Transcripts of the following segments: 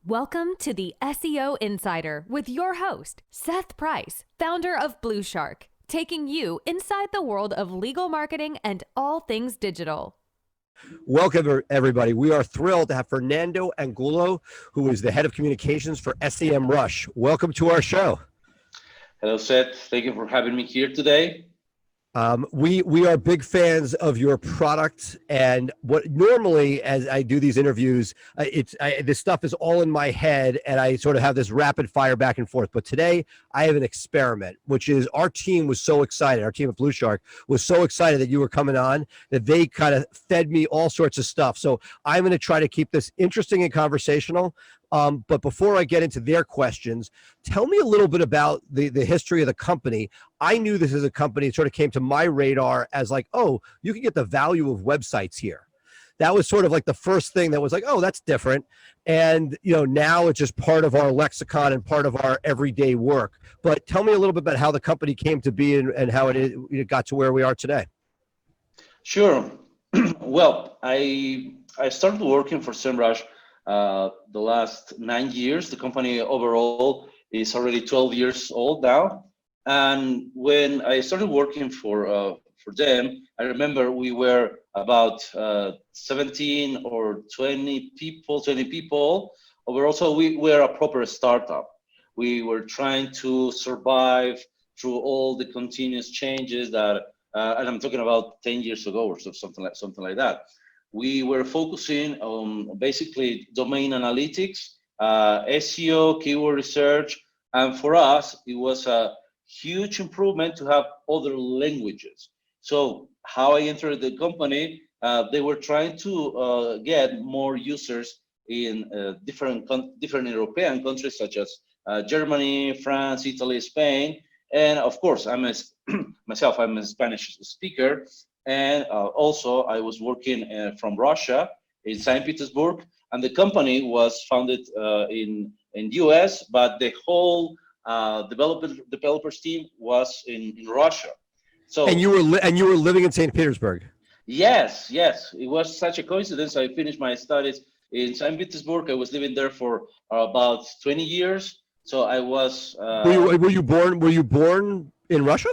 Welcome to the SEO Insider with your host, Seth Price, founder of BluShark, taking you inside the world of legal marketing and all things digital. Welcome, everybody. We are thrilled to have Fernando Angulo, who is the head of communications for SEMrush. Welcome to our show. Hello, Seth. Thank you for having me here today. We are big fans of your product, and what normally as I do these interviews, this stuff is all in my head, and I sort of have this rapid fire back and forth. But today I have an experiment, which is our team was so excited. Our team at BluShark was so excited that you were coming on that they kind of fed me all sorts of stuff. So I'm going to try to keep this interesting and conversational. But before I get into their questions, tell me a little bit about the history of the company. I knew this as a company, it sort of came to my radar as like, oh, you can get the value of websites here. That was sort of like the first thing that was like, oh, that's different. And, you know, now it's just part of our lexicon and part of our everyday work. But tell me a little bit about how the company came to be and how it got to where we are today. Sure. Well, I started working for SEMrush the last 9 years. The company overall is already 12 years old now. And when I started working for them, I remember we were about 17 or 20 people overall. So we were a proper startup. We were trying to survive through all the continuous changes that, and I'm talking about 10 years ago or something like that. We were focusing on basically domain analytics, SEO, keyword research, and for us, it was a huge improvement to have other languages. So how I entered the company, they were trying to get more users in different European countries such as Germany, France, Italy, Spain, and of course, I'm a Spanish speaker. And also, I was working from Russia in St. Petersburg, and the company was founded in US, but the whole developers team was in Russia. So and you were living in St. Petersburg. Yes, it was such a coincidence. I finished my studies in St. Petersburg. I was living there for about 20 years. So I was. Were you born in Russia?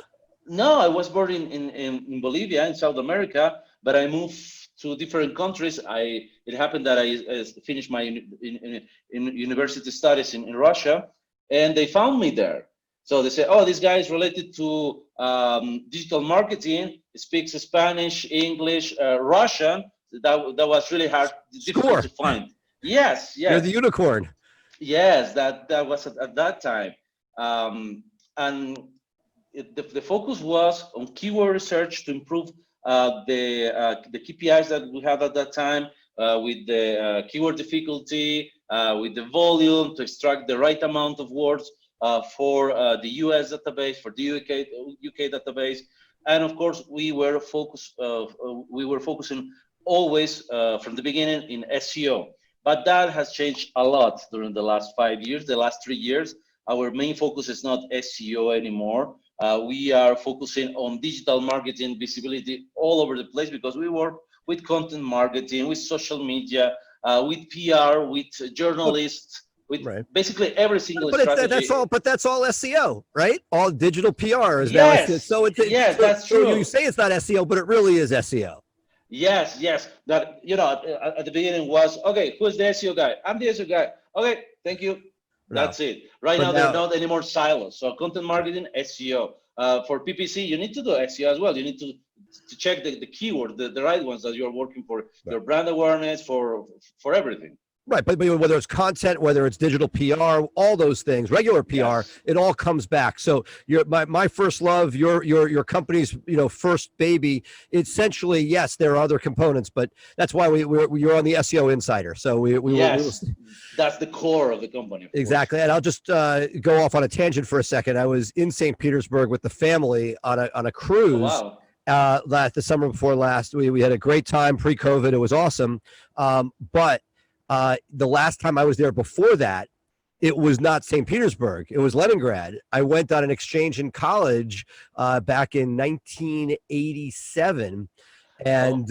No, I was born in Bolivia, in South America, but I moved to different countries. It happened that I finished my university studies in Russia, and they found me there. So they said, oh, this guy is related to digital marketing, he speaks Spanish, English, Russian. That was really difficult to find. Yes. You're the unicorn. Yes, that was at that time. And the focus was on keyword research to improve the KPIs that we had at that time with the keyword difficulty, with the volume to extract the right amount of words for the US database, for the UK database, and of course we were focusing always from the beginning in SEO. But that has changed a lot during the last 5 years, the last 3 years. Our main focus is not SEO anymore. We are focusing on digital marketing, visibility all over the place because we work with content marketing, with social media, with PR, with journalists, with basically every single strategy. That's all SEO, right? All digital PR is yes. now. So yes, that's true. So you say it's not SEO, but it really is SEO. Yes. That, you know, at the beginning was, okay, who's the SEO guy? I'm the SEO guy. Okay, thank you. That's it. Right now, there are not any more silos. So content marketing, SEO. For PPC, you need to do SEO as well. You need to check the keyword, the right ones that you're working for, your brand awareness, for everything. Right, but whether it's content, whether it's digital PR, all those things, regular PR, it all comes back. So my first love, your company's first baby. Essentially, yes, there are other components, but that's why you're on the SEO Insider. So that's the core of the company. Exactly, and I'll just go off on a tangent for a second. I was in St. Petersburg with the family on a cruise. Oh, wow. The summer before last. We had a great time pre-COVID. It was awesome, but. The last time I was there before that, it was not St. Petersburg. It was Leningrad. I went on an exchange in college back in 1987. And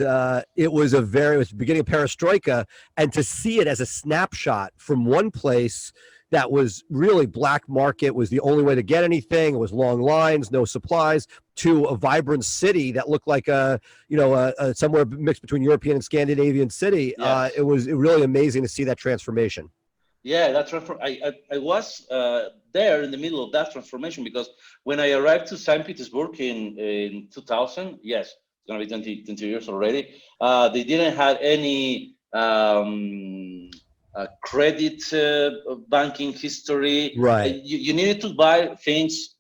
it was it was the beginning of perestroika, and to see it as a snapshot from one place that was really black market, was the only way to get anything. It was long lines, no supplies, to a vibrant city that looked like somewhere mixed between European and Scandinavian city. Yes. It was really amazing to see that transformation. Yeah, that's I was there in the middle of that transformation, because when I arrived to St. Petersburg in 2000, yes, it's gonna be 20 years already. They didn't have any credit banking history. Right. You needed to buy things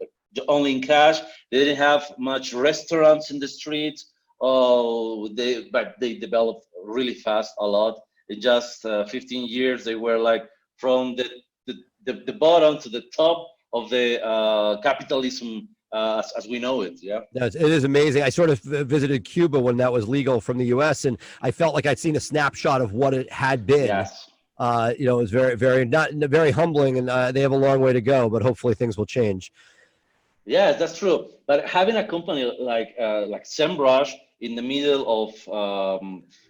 only in cash. They didn't have much restaurants in the streets. Oh, but they developed really fast, a lot. In just 15 years, they were like from the bottom to the top of the capitalism as we know it. Yeah. It is amazing. I sort of visited Cuba when that was legal from the U.S., and I felt like I'd seen a snapshot of what it had been. Yes. It was very humbling, and they have a long way to go, but hopefully things will change. Yeah, that's true. But having a company like SEMrush in the middle of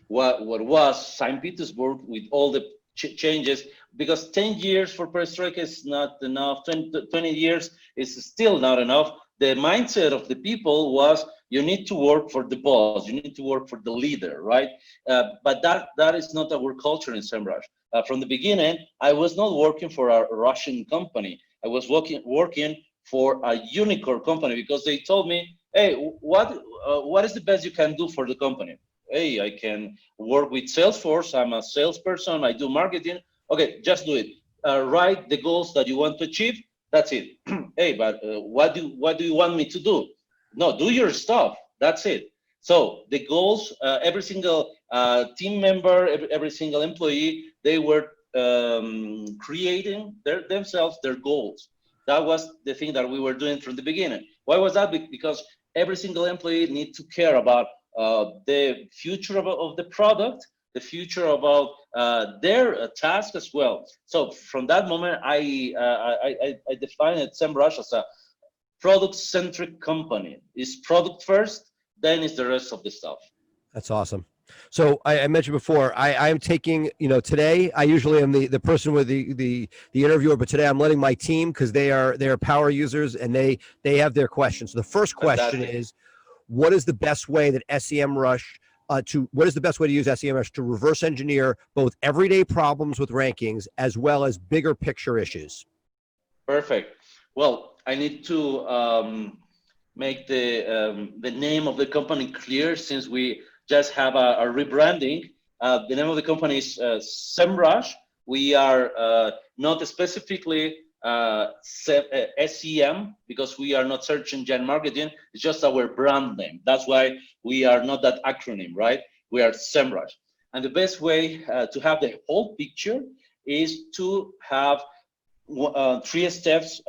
what was St. Petersburg, with all the changes, because 10 years for perestroika is not enough, 20 years is still not enough. The mindset of the people was, you need to work for the boss, you need to work for the leader, right? But that is not our culture in SEMrush. From the beginning, I was not working for a Russian company. I was working for a unicorn company, because they told me, hey, what is the best you can do for the company? Hey, I can work with Salesforce. I'm a salesperson. I do marketing. Okay, just do it. Write the goals that you want to achieve. That's it. Hey, but what do you want me to do? No, do your stuff. That's it. So the goals, every single team member, every single employee, they were creating themselves their goals. That was the thing that we were doing from the beginning. Why was that? Because every single employee needs to care about the future of the product, the future about their task as well. So from that moment, I defined SEMrush as a product-centric company. It's product first, then it's the rest of the stuff. That's awesome. So I mentioned before, I'm taking, today I usually am the person with the interviewer, but today I'm letting my team, because they are power users, and they have their questions. So the first question is, what is the best way that SEMrush what is the best way to use SEMrush to reverse engineer both everyday problems with rankings as well as bigger picture issues? Perfect. Well, I need to make the name of the company clear, since we just have a rebranding. The name of the company is SEMrush. We are not specifically SEM, because we are not search engine marketing. It's just our brand name. That's why we are not that acronym, right? We are SEMrush. And the best way to have the whole picture is to have 3 steps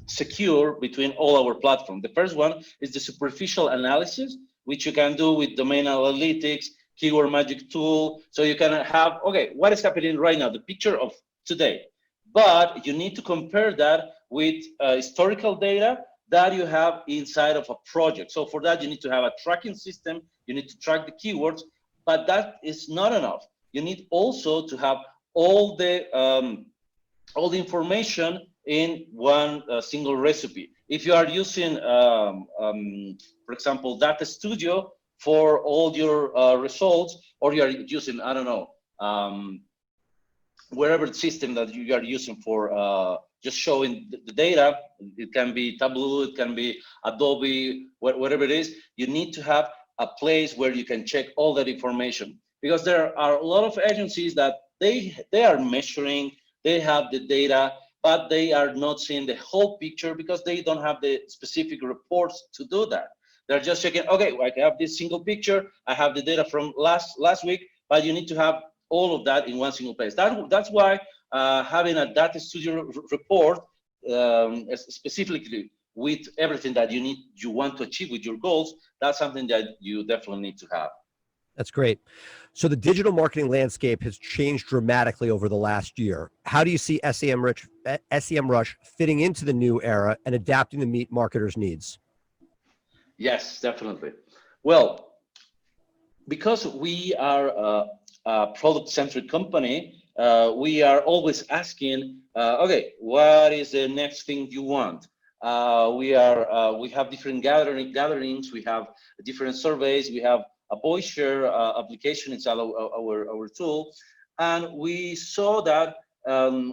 secure between all our platforms. The first one is the superficial analysis, which you can do with domain analytics, keyword magic tool. So you can have, okay, what is happening right now, the picture of today. But you need to compare that with historical data that you have inside of a project. So for that, you need to have a tracking system. You need to track the keywords, but that is not enough. You need also to have all the information in one single recipe. If you are using, for example, Data Studio for all your results, or you are using, I don't know, wherever the system that you are using for just showing the data, it can be Tableau, it can be Adobe, whatever it is, you need to have a place where you can check all that information. Because there are a lot of agencies that they are measuring, they have the data, but they are not seeing the whole picture because they don't have the specific reports to do that. They're just checking, okay, I have this single picture, I have the data from last week, but you need to have all of that in one single place. That's why having a Data Studio report specifically with everything that you want to achieve with your goals, that's something that you definitely need to have. That's great. So the digital marketing landscape has changed dramatically over the last year. How do you see SEMrush fitting into the new era and adapting to meet marketers' needs? Yes, definitely. Well, because we are a product-centric company, we are always asking, okay, what is the next thing you want? We have different gatherings, we have different surveys, we have a voice share application inside our tool, and we saw that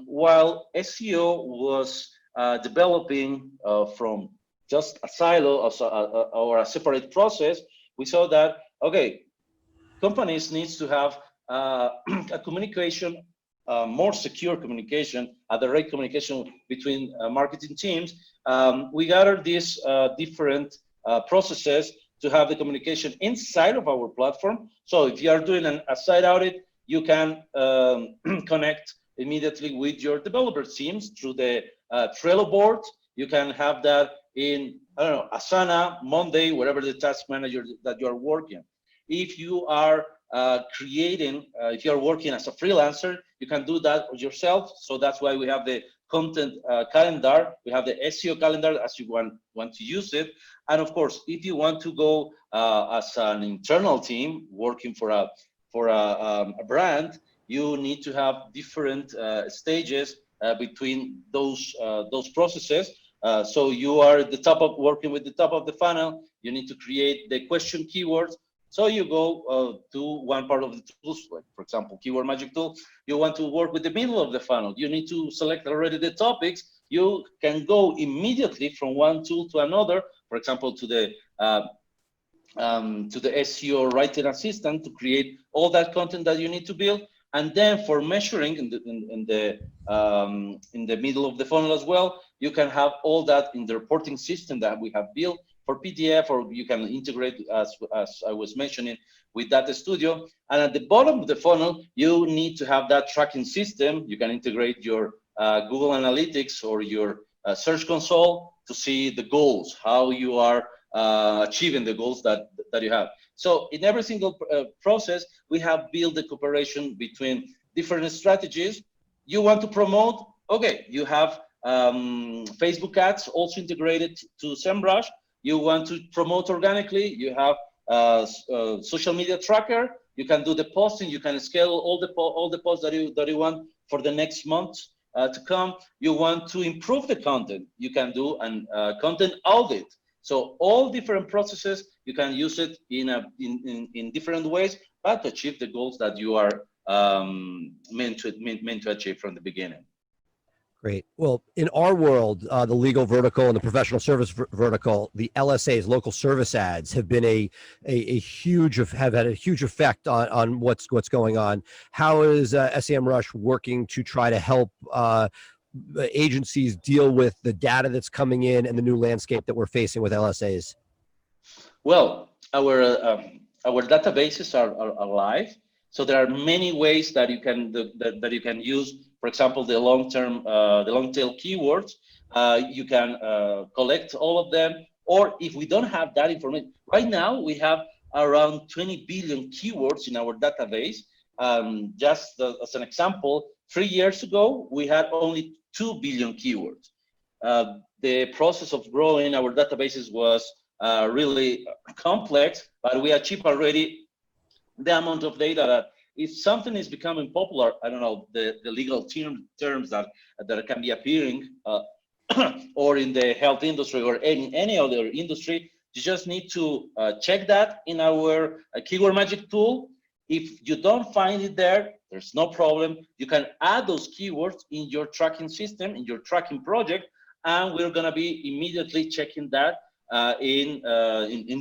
while SEO was developing from just a silo or a separate process, we saw that okay, companies needs to have a communication, more secure communication, the right communication between marketing teams. We gathered these different processes to have the communication inside of our platform. So if you are doing a site audit, you can connect immediately with your developer teams through the Trello board. You can have that in, I don't know, Asana, Monday, wherever the task manager that you are working. If you are if you are working as a freelancer, you can do that yourself. So that's why we have the content calendar. We have the SEO calendar as you want to use it. And of course, if you want to go as an internal team working for a brand, you need to have different stages between those processes. So you are at the top of working with the top of the funnel. You need to create the question keywords. So you go to one part of the tools, like for example, Keyword Magic Tool. You want to work with the middle of the funnel. You need to select already the topics. You can go immediately from one tool to another. For example, to the SEO writing assistant to create all that content that you need to build. And then for measuring in the middle of the funnel as well, you can have all that in the reporting system that we have built for PDF, or you can integrate, as I was mentioning, with Data Studio. And at the bottom of the funnel, you need to have that tracking system. You can integrate your Google Analytics or your Search Console to see the goals, how you are achieving the goals that you have. So in every single process, we have built the cooperation between different strategies. You want to promote, okay, you have Facebook ads also integrated to SEMrush. You want to promote organically, you have social media tracker. You can do the posting, you can scale all the posts that you want for the next month to come. You want to improve the content, you can do an content audit. So all different processes, you can use it in different ways, but to achieve the goals that you are meant to achieve from the beginning. Great. Well, in our world, the legal vertical and the professional service vertical, the LSAs, local service ads, have been have had a huge effect on what's going on. How is SEMrush working to try to help agencies deal with the data that's coming in and the new landscape that we're facing with LSAs? Well, our databases are live, so there are many ways that you can use. For example, the long tail keywords. You can collect all of them, or if we don't have that information, right now we have around 20 billion keywords in our database. Just as an example, 3 years ago we had only 2 billion keywords. The process of growing our databases was really complex, but we achieved already the amount of data that if something is becoming popular, I don't know, the legal terms that can be appearing or in the health industry or any other industry, you just need to check that in our Keyword Magic tool. If you don't find it there, there's no problem. You can add those keywords in your tracking system, in your tracking project, and we're gonna be immediately checking that in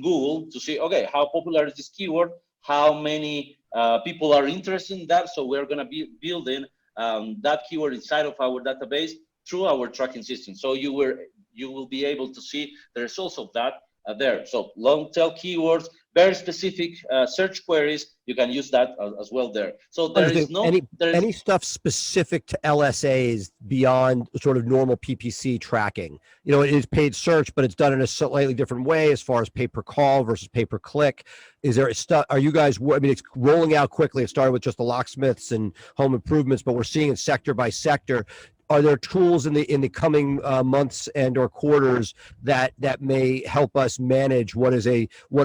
Google to see, okay, how popular is this keyword, how many people are interested in that. So we're gonna be building that keyword inside of our database through our tracking system. So you will be able to see the results of that there. So long tail keywords, very specific search queries, you can use that as well there. So there is no any stuff specific to LSAs beyond sort of normal PPC tracking. You know, it is paid search, but it's done in a slightly different way as far as pay per call versus pay per click. Is there stuff? Are you guys? I mean, it's rolling out quickly. It started with just the locksmiths and home improvements, but we're seeing it sector by sector. are there tools in the coming months and or quarters that may help us manage what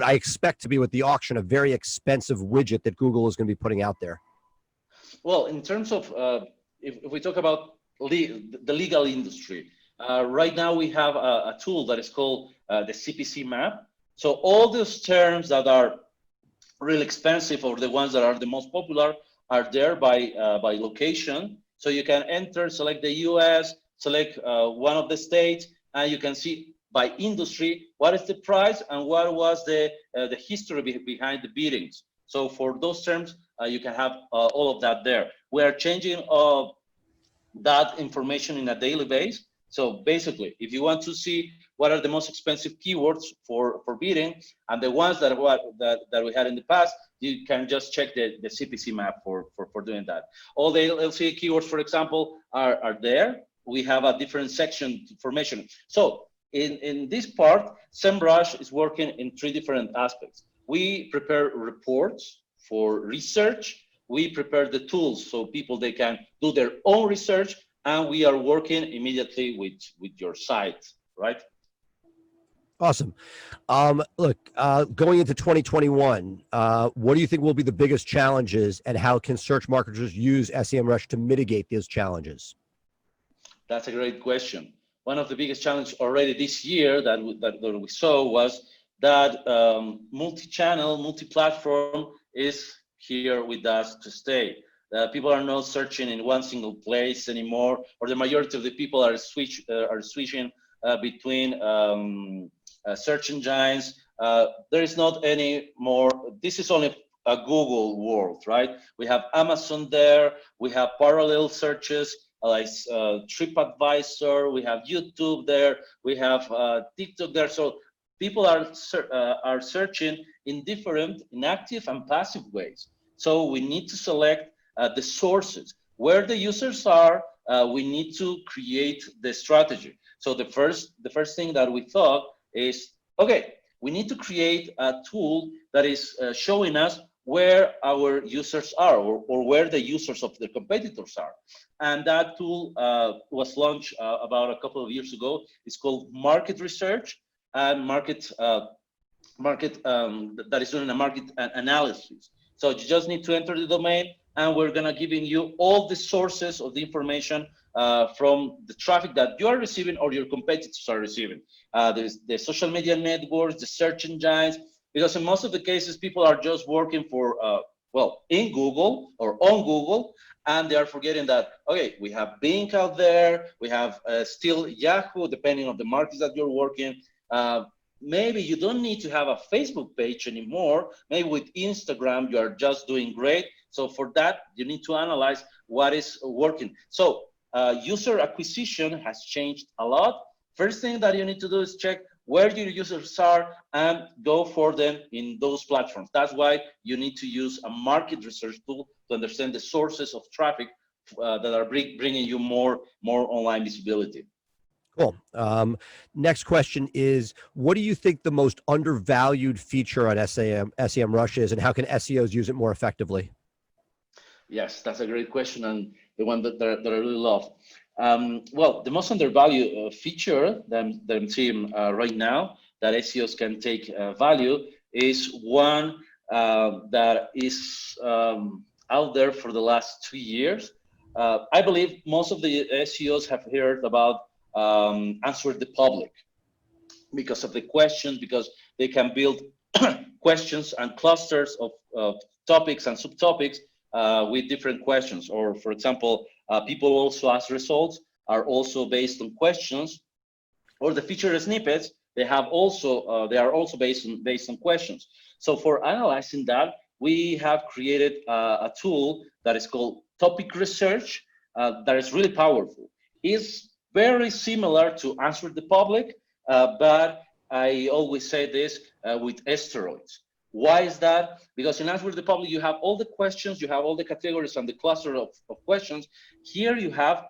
I expect to be with the auction, a very expensive widget that Google is going to be putting out there? Well, in terms of if we talk about the legal industry, right now we have a tool that is called the CPC map. So all those terms that are really expensive or the ones that are the most popular are there by location. So you can enter, select the US, select one of the states, and you can see by industry what is the price and what was the history behind the biddings. So for those terms, you can have all of that there. We are changing that information in a daily basis. So basically, if you want to see what are the most expensive keywords for bidding and the ones that we had in the past, you can just check the CPC map for doing that. All the LCA keywords, for example, are there. We have a different section information. So in this part, SEMrush is working in 3 different aspects. We prepare reports for research. We prepare the tools so people, they can do their own research, and we are working immediately with your site, right? Awesome. Look, going into 2021, what do you think will be the biggest challenges, and how can search marketers use SEMrush to mitigate those challenges? That's a great question. One of the biggest challenges already this year that we saw was that multi-channel, multi-platform is here with us to stay. People are not searching in one single place anymore, or the majority of the people are switching between search engines. There is not any more. This is only a Google world, right? We have Amazon there. We have parallel searches like TripAdvisor. We have YouTube there. We have TikTok there. So people are searching in different, in active and passive ways. So we need to select the sources where the users are. We need to create the strategy. So the first thing that we thought is, okay, we need to create a tool that is showing us where our users are, or where the users of the competitors are. And that tool was launched about a couple of years ago. It's called Market Research and Market that is doing a market analysis. So you just need to enter the domain, and we're gonna giving you all the sources of the information from the traffic that you are receiving or your competitors are receiving. There's the social media networks, the search engines, because in most of the cases, people are just working for, in Google or on Google, and they are forgetting that, okay, we have Bing out there, we have still Yahoo, depending on the markets that you're working. Maybe you don't need to have a Facebook page anymore. Maybe with Instagram, you are just doing great. So for that, you need to analyze what is working. So user acquisition has changed a lot. First thing that you need to do is check where your users are and go for them in those platforms. That's why you need to use a market research tool to understand the sources of traffic that are bringing you more online visibility. Cool. Next question is, what do you think the most undervalued feature on SEMrush is, and how can SEOs use it more effectively? Yes, that's a great question, and the one that I really love. Well, the most undervalued feature that I'm seeing right now that SEOs can take value is one that is out there for the last 2 years. I believe most of the SEOs have heard about Answer the Public because of the questions, because they can build questions and clusters of topics and subtopics with different questions. Or for example, people also ask results are also based on questions, or the feature snippets, they are also based on questions. So for analyzing that, we have created a tool that is called Topic Research that is really powerful. It's very similar to Answer the Public, but I always say this with steroids. Why is that? Because in Answer the Public, you have all the questions, you have all the categories and the cluster of questions. Here you have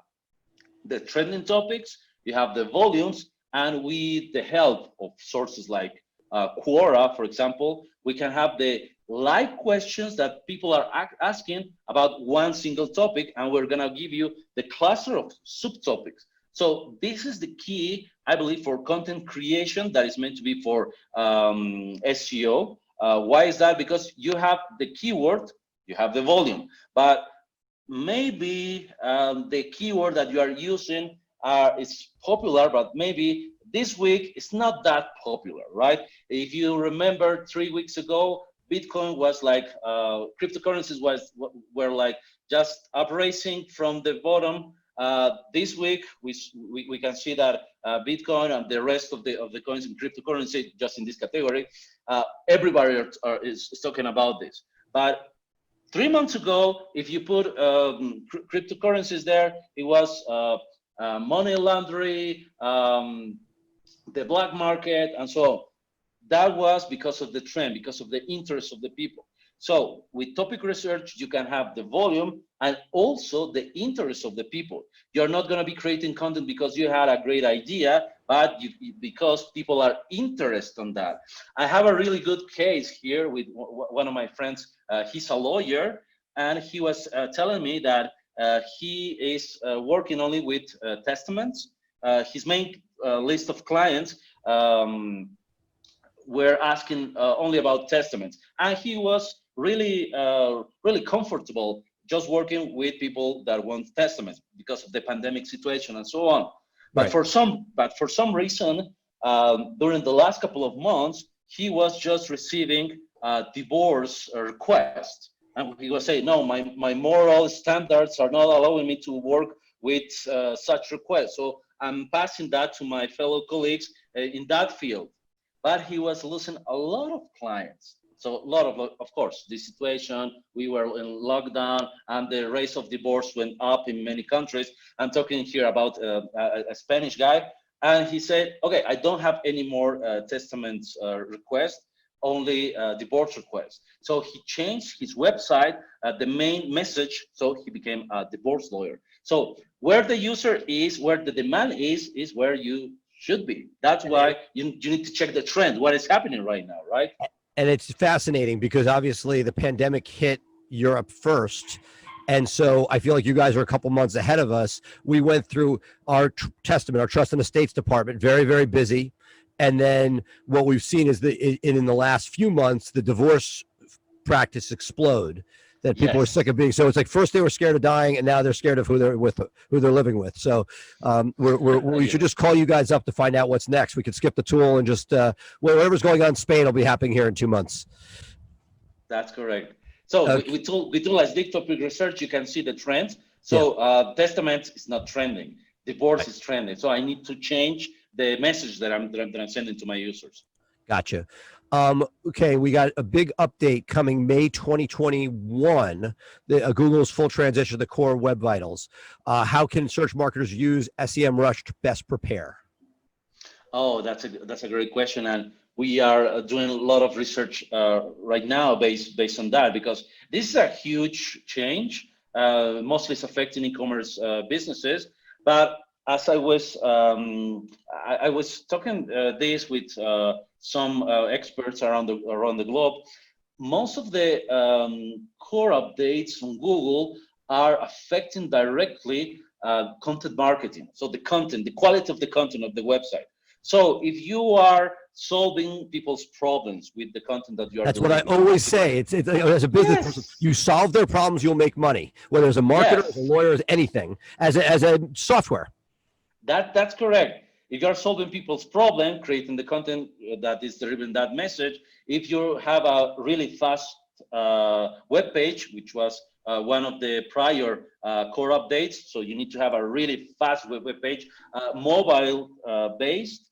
the trending topics, you have the volumes, and with the help of sources like Quora, for example, we can have the like questions that people are asking about one single topic, and we're gonna give you the cluster of subtopics. So this is the key, I believe, for content creation that is meant to be for SEO. Why is that? Because you have the keyword, you have the volume, but maybe the keyword that you are using is popular, but maybe this week it's not that popular, right? If you remember 3 weeks ago, Bitcoin was like cryptocurrencies were like just upracing from the bottom. This week we can see that Bitcoin and the rest of the coins in cryptocurrency, just in this category, everybody is talking about this. But 3 months ago, if you put cryptocurrencies there, it was money laundering, the black market, and so on. That was because of the trend, because of the interest of the people. So with topic research, you can have the volume and also the interest of the people. You're not going to be creating content because you had a great idea, but because people are interested in that. I have a really good case here with one of my friends. He's a lawyer, and he was telling me that he is working only with testaments. His main list of clients were asking only about testaments, and he was really comfortable just working with people that want testaments because of the pandemic situation and so on. But for some reason, during the last couple of months, he was just receiving divorce requests, and he was saying, "No, my moral standards are not allowing me to work with such requests. So I'm passing that to my fellow colleagues in that field." But he was losing a lot of clients. So a lot of course, the situation, we were in lockdown and the rate of divorce went up in many countries. I'm talking here about a Spanish guy. And he said, okay, I don't have any more testament requests, only divorce requests. So he changed his website, the main message, so he became a divorce lawyer. So where the user is, where the demand is where you should be. That's why you need to check the trend, what is happening right now, right? And it's fascinating because obviously the pandemic hit Europe first. And so I feel like you guys are a couple months ahead of us. We went through our testament, our trust and estates department, very, very busy. And then what we've seen is that in the last few months, the divorce practice explode. That people are sick of being. So it's like first they were scared of dying, and now they're scared of who they're living with. So we should just call you guys up to find out what's next. We could skip the tool and just whatever's going on in Spain will be happening here in 2 months. That's correct. So okay. we tool as big topic research, you can see the trends. So testament is not trending. Divorce is trending. So I need to change the message that I'm sending to my users. Gotcha. Okay, we got a big update coming May 2021. Google's full transition to the core web vitals. How can search marketers use SEMrush to best prepare? Oh, that's a great question, and we are doing a lot of research right now based on that, because this is a huge change. Mostly it's affecting e-commerce businesses, but as I was talking this with some experts around the globe, most of the core updates from Google are affecting directly content marketing. So the quality of the content of the website. So if you are solving people's problems with the content that you are doing. That's what I always say. It's as a business person, you solve their problems, you'll make money. Whether as a marketer, as a lawyer, as anything, as a software. That's correct. If you're solving people's problem, creating the content that is delivering that message, if you have a really fast web page, which was one of the prior core updates, so you need to have a really fast web page, mobile based,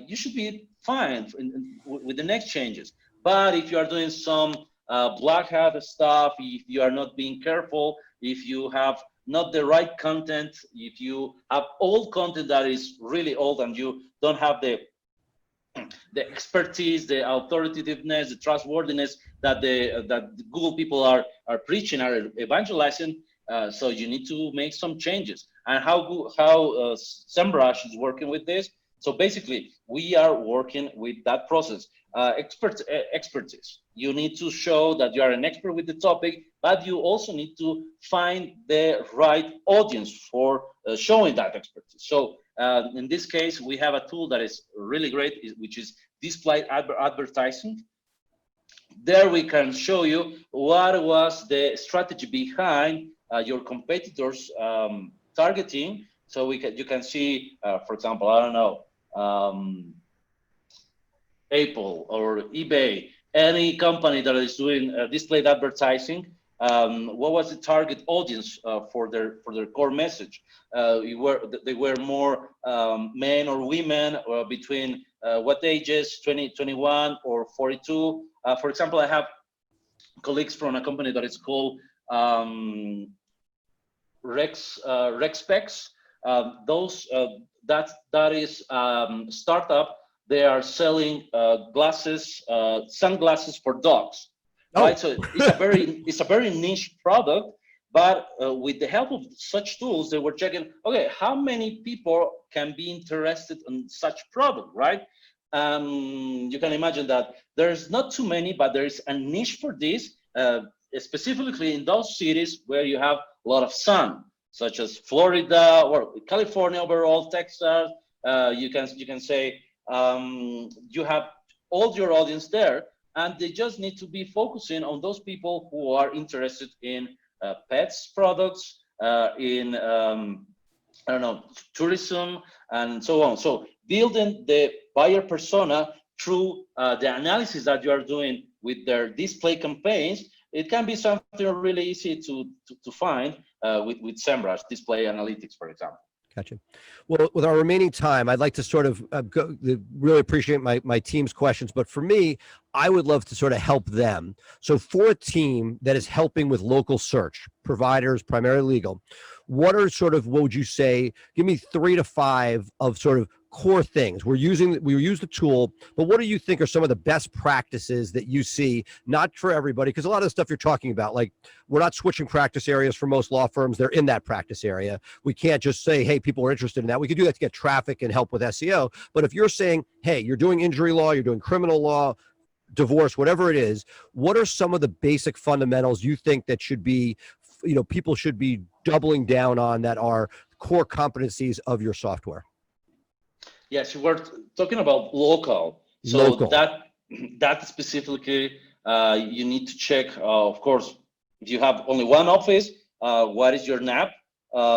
you should be fine with the next changes. But if you are doing some black hat stuff, if you are not being careful, if you have not the right content, if you have old content that is really old and you don't have the expertise, the authoritativeness, the trustworthiness that the Google people are preaching, are evangelizing, so you need to make some changes. And how SEMrush is working with this. So basically, we are working with that process. expertise. You need to show that you are an expert with the topic, but you also need to find the right audience for showing that expertise. So in this case, we have a tool that is really great, which is display advertising. There we can show you what was the strategy behind your competitors targeting. So you can see, for example, I don't know, Apple or eBay, any company that is doing displayed advertising. What was the target audience for their core message? They were more men or women between what ages, 20, 21 or 42. For example, I have colleagues from a company that is called Rexpex. That is startup. They are selling glasses, sunglasses for dogs. Oh. Right, so it's a very niche product, but with the help of such tools, they were checking, okay, how many people can be interested in such product, right? You can imagine that there's not too many, but there is a niche for this, specifically in those cities where you have a lot of sun, such as Florida or California overall, Texas. You can say you have all your audience there, and they just need to be focusing on those people who are interested in pets products, in I don't know, tourism, and so on. So building the buyer persona through the analysis that you are doing with their display campaigns, it can be something really easy to find with SEMrush Display Analytics, for example. Gotcha. Well, with our remaining time, I'd like to sort of really appreciate my team's questions, but for me, I would love to sort of help them. So for a team that is helping with local search, providers, primarily legal, what would you say, give me 3 to 5 of sort of core things. We use the tool, but what do you think are some of the best practices that you see, not for everybody, because a lot of the stuff you're talking about, like we're not switching practice areas for most law firms. They're in that practice area. We can't just say, hey, people are interested in that. We could do that to get traffic and help with SEO. But if you're saying, hey, you're doing injury law, you're doing criminal law, divorce, whatever it is, what are some of the basic fundamentals you think that should be, people should be doubling down on that are core competencies of your software? Yes, we're talking about local. So that specifically, you need to check, of course, if you have only one office, what is your NAP,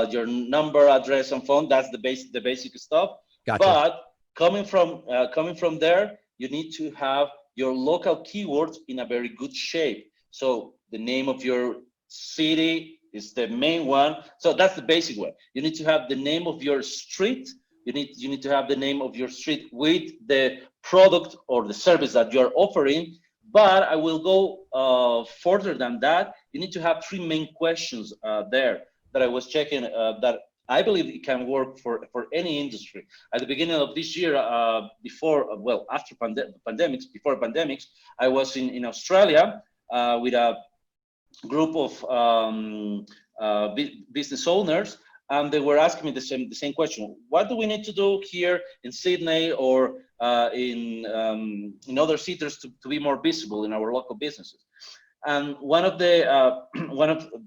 your number, address, and phone. That's the basic stuff. Gotcha. But coming from there, you need to have your local keywords in a very good shape. So the name of your city is the main one. So that's the basic one. You need to have the name of your street. You need to have the name of your street with the product or the service that you're offering. But I will go further than that. You need to have 3 main questions there that I was checking that I believe it can work for any industry. At the beginning of this year, before pandemics, I was in Australia with a group of business owners, and they were asking me the same question. What do we need to do here in Sydney or in other cities to be more visible in our local businesses? And one of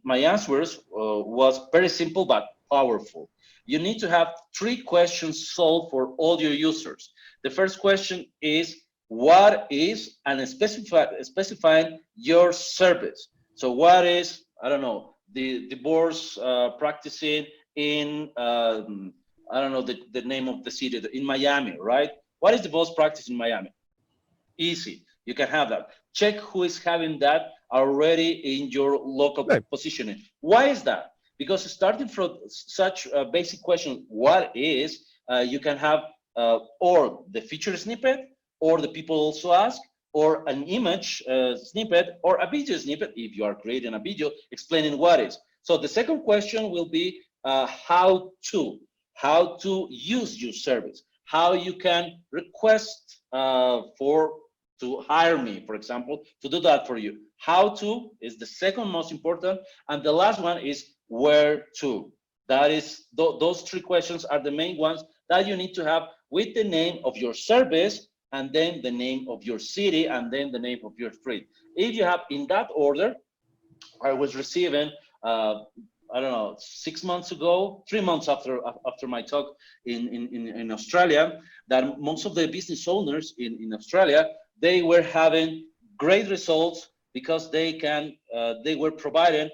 my answers was very simple but powerful. You need to have 3 questions solved for all your users. The first question is, what is, and specifying your service. So what is, I don't know, the divorce practicing in, I don't know, the name of the city, in Miami, right? What is the divorce practice in Miami? Easy, you can have that. Check who is having that already in your local positioning. Why is that? Because starting from such a basic question, what is, you can have or the feature snippet, or the people also ask, or an image snippet, or a video snippet, if you are creating a video explaining what is. So the second question will be how to use your service, how you can request to hire me, for example, to do that for you. How to is the second most important, and the last one is where to. That is, those 3 questions are the main ones that you need to have with the name of your service and then the name of your city, and then the name of your street. If you have in that order, I was receiving, I don't know, 6 months ago, 3 months after my talk in Australia, that most of the business owners in Australia, they were having great results because they were providing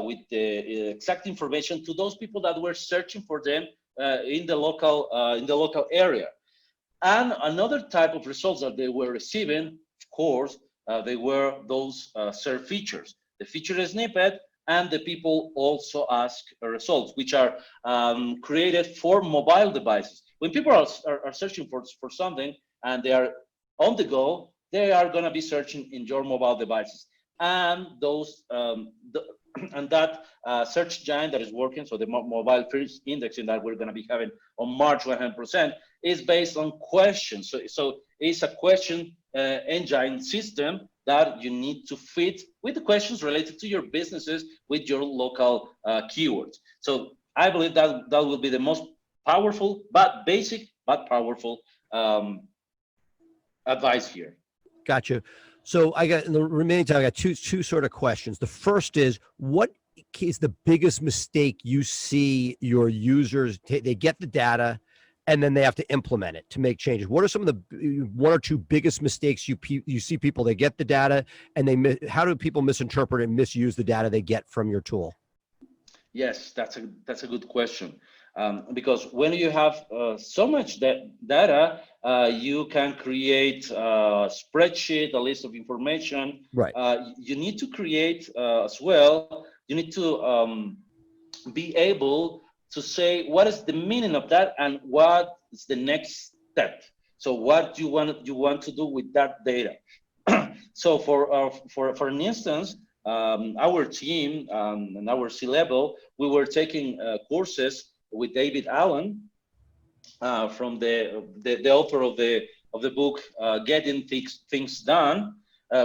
with the exact information to those people that were searching for them in the local area. And another type of results that they were receiving, of course, they were those search features, the feature snippet, and the people also ask results, which are created for mobile devices. When people are searching for something and they are on the go, they are going to be searching in your mobile devices. And those and that search giant that is working, so the mobile first indexing that we're going to be having on March 100%, is based on questions. So it's a question engine system that you need to fit with the questions related to your businesses with your local keywords. So I believe that will be the most powerful, but basic, but powerful advice here. Gotcha. So I got, in the remaining time, I got two sort of questions. The first is, what is the biggest mistake you see your users they get the data and then they have to implement it to make changes? What are some of the one or two biggest mistakes you see people, they get the data and how do people misinterpret and misuse the data they get from your tool? Yes, that's a good question. Because when you have so much data, you can create a spreadsheet, a list of information. Right. You need to create as well. You need to be able to say what is the meaning of that and what is the next step. So what you want to do with that data. So for an instance, our team and our C-level, we were taking courses with David Allen from the author of the book Getting Things Done,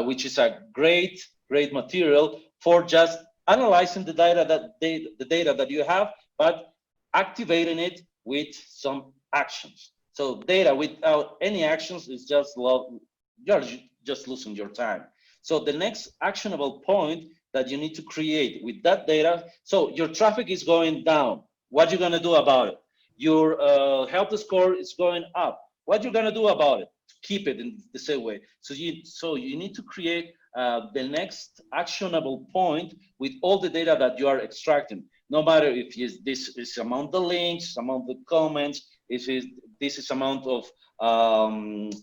which is a great material for just analyzing the data that you have, but activating it with some actions. So data without any actions is you're just losing your time. So the next actionable point that you need to create with that data, so your traffic is going down. What you gonna do about it? Your health score is going up. What you gonna do about it? Keep it in the same way. So you need to create the next actionable point with all the data that you are extracting. No matter if this is amount the links, amount the comments, this is amount of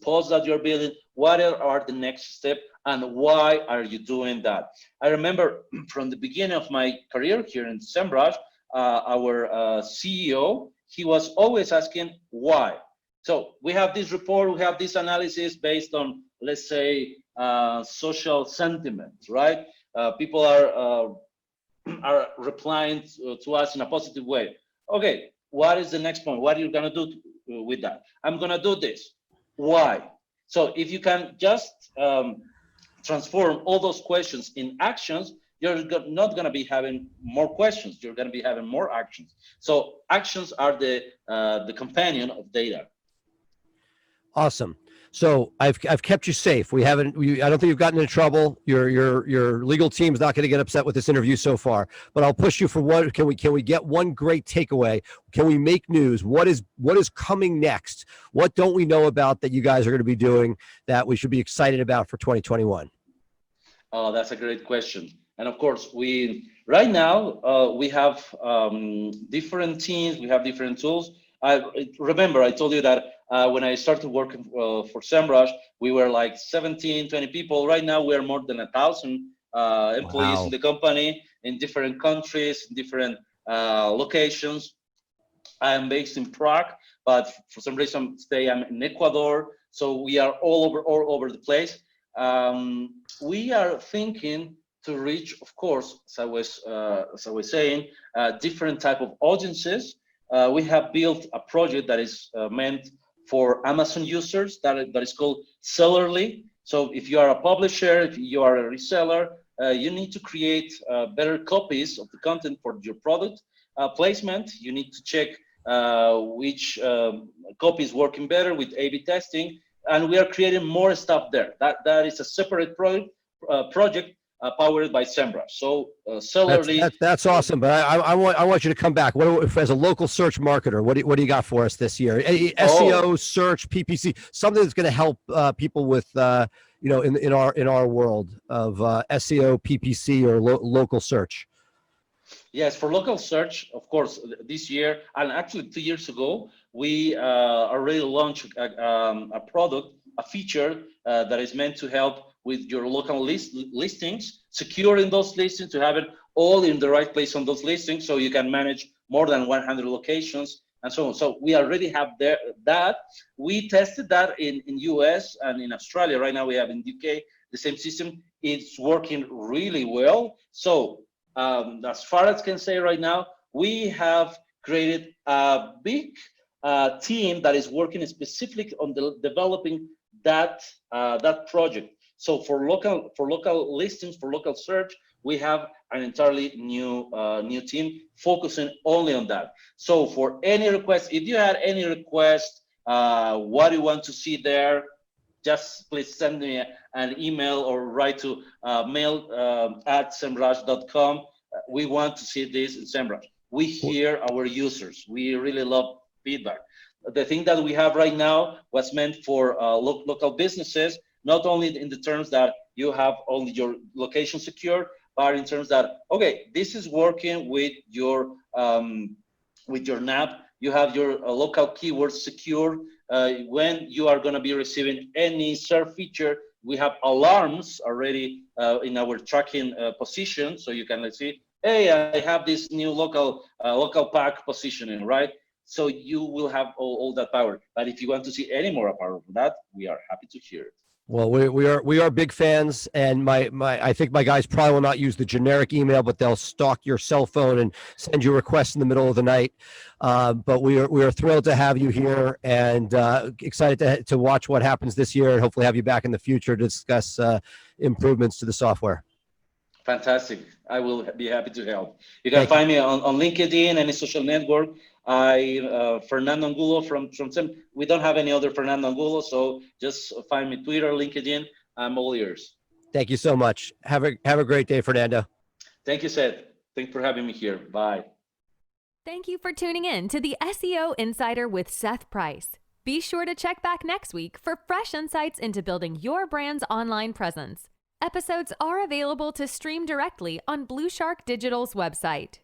posts that you're building. What are the next step and why are you doing that? I remember from the beginning of my career here in SEMrush, our CEO, he was always asking why. So we have this report, we have this analysis based on, let's say, social sentiment, right? People are replying to us in a positive way. Okay, what is the next point? What are you gonna do with that? I'm gonna do this. Why? So if you can just transform all those questions in actions, you're not going to be having more questions. You're going to be having more actions. So actions are the companion of data. Awesome. So I've kept you safe. I don't think you've gotten in trouble. Your legal team's not going to get upset with this interview so far. But I'll push you for one. Can we get one great takeaway? Can we make news? What is coming next? What don't we know about that you guys are going to be doing that we should be excited about for 2021? Oh, that's a great question. And of course, right now we have different teams. We have different tools. Remember, I told you that when I started working for SEMrush, we were like 17, 20 people. Right now, we are more than 1,000 employees in the company in different countries, different locations. I'm based in Prague, but for some reason today I'm in Ecuador. So we are all over the place. We are thinking to reach, of course, as I was saying, different type of audiences. We have built a project that is meant for Amazon users that is called Sellerly. So if you are a publisher, if you are a reseller, you need to create better copies of the content for your product placement. You need to check which copy is working better with A/B testing. and we are creating more stuff there. That is a separate project powered by SEMrush. So similarly, That's awesome. But I want you to come back. If, as a local search marketer, what do you got for us this year? SEO, search, PPC, something that's going to help people with in our world of SEO, PPC, or local search. Yes, for local search, of course, this year, and actually 2 years ago, we already launched a product, a feature that is meant to help with your local listings, securing those listings, to have it all in the right place on those listings, so you can manage more than 100 locations and so on. So we already have that. We tested that in US and in Australia. Right now we have in UK the same system. It's working really well. So as far as I can say right now, we have created a big team that is working specifically on developing that project. So for local listings, for local search, we have an entirely new team focusing only on that. So for any request, if you had any request, what do you want to see there, just please send me an email or write to mail@semrush.com. We want to see this in SEMrush. We hear our users. We really love feedback. The thing that we have right now was meant for local businesses, not only in the terms that you have only your location secure, but in terms that, okay, this is working with your NAP. You have your local keywords secure. When you are going to be receiving any search feature, we have alarms already in our tracking position, so you can see, hey, I have this new local pack positioning, right? So you will have all that power. But if you want to see any more power of that, we are happy to hear it. Well, we are big fans, and I think my guys probably will not use the generic email, but they'll stalk your cell phone and send you requests in the middle of the night. But we are thrilled to have you here, and excited to watch what happens this year, and hopefully have you back in the future to discuss improvements to the software. Fantastic. I will be happy to help. You can find me on LinkedIn, any social network. Fernando Angulo from SEM. We don't have any other Fernando Angulo, so just find me Twitter, LinkedIn. I'm all ears. Thank you so much. Have a great day, Fernando. Thank you, Seth. Thanks for having me here. Bye. Thank you for tuning in to the SEO Insider with Seth Price. Be sure to check back next week for fresh insights into building your brand's online presence. Episodes are available to stream directly on BluShark Digital's website.